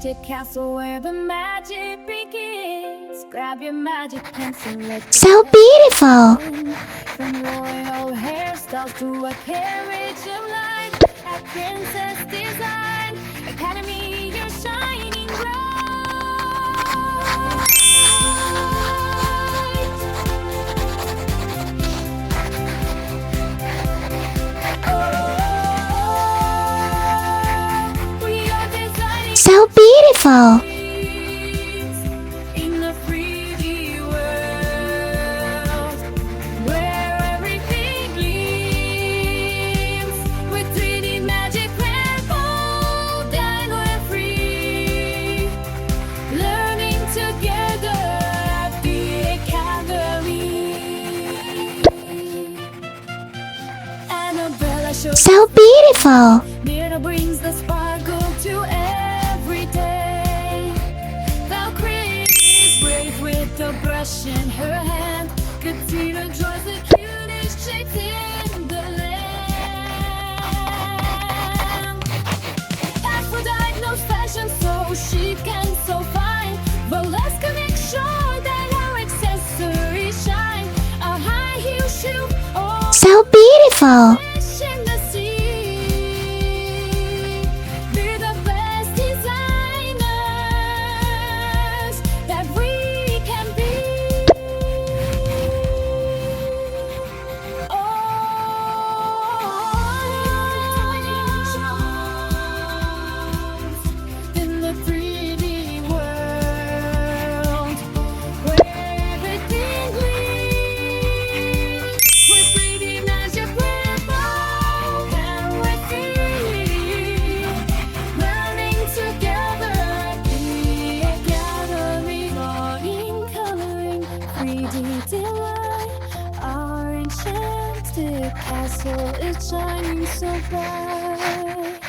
enchanted castle where the magic begins. Grab your magic pencil, let the So beautiful. from royal hairstyles to a carriage of light. At Princess Design Academy, you're shining bright. So beautiful. In the 3D world, where everything gleams with 3D magic, we're bold and we're free, learning together at the Academy. Annabella shows So beautiful. Mirror brings the sparkle to every day. Valkyrie is brave with a brush in her hand. Katina draws the cutest shapes in the land. Aphrodite knows fashion, so she can so fine. Valeska makes sure that her accessories shine. A high heel shoe or So beautiful. fish in the sea. We're the best designers that we can be. In the 3D world, where everything gleams with 3D magic, we're bold and we're free, learning together at the Academy. Drawing, coloring, 3D delight. Our enchanted castle is shining so bright.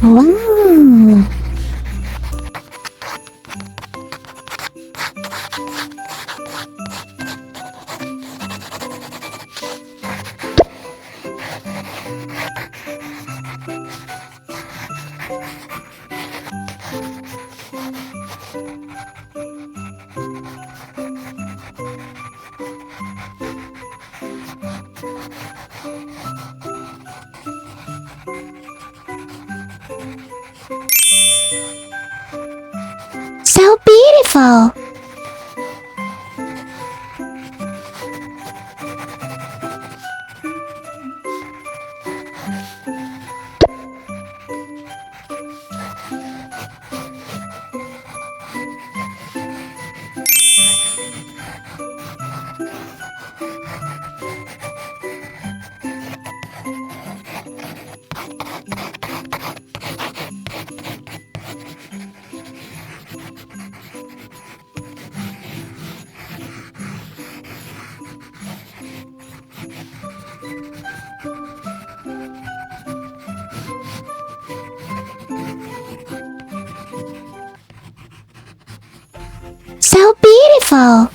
Wow. So beautiful. So beautiful.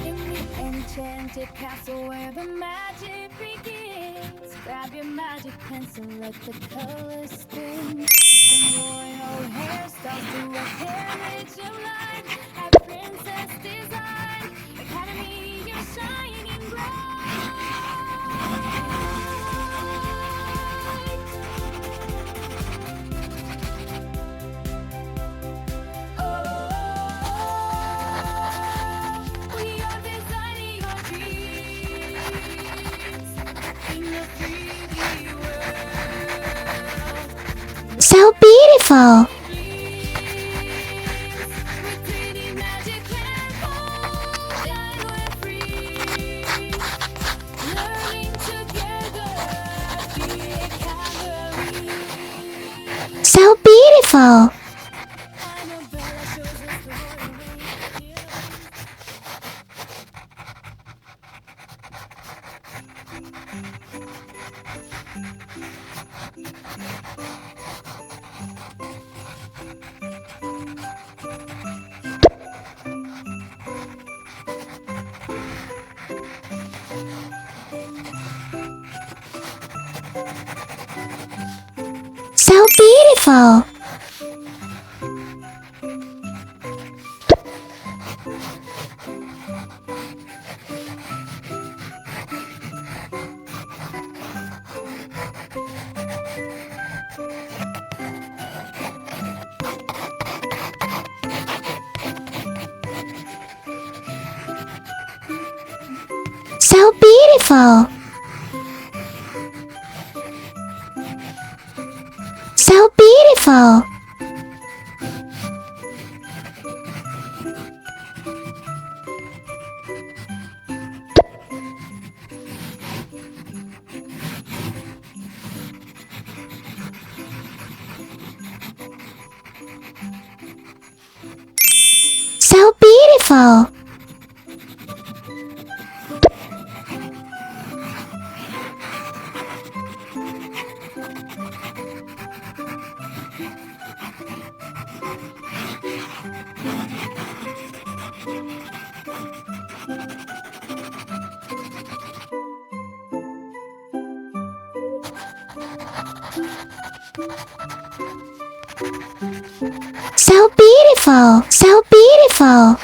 In the enchanted castle where the magic begins. Grab your magic pencil, let the colors spin. From royal hairstyles to a carriage of light. At Princess Design Academy, you're shining bright. We are designing our dreams in the 3D world. So beautiful. With 3D magic, we're bold and we're free, learning together at the Academy. So beautiful. Annabella shows us the royal way. So beautiful. So beautiful. So beautiful. So beautiful. So beautiful. So beautiful.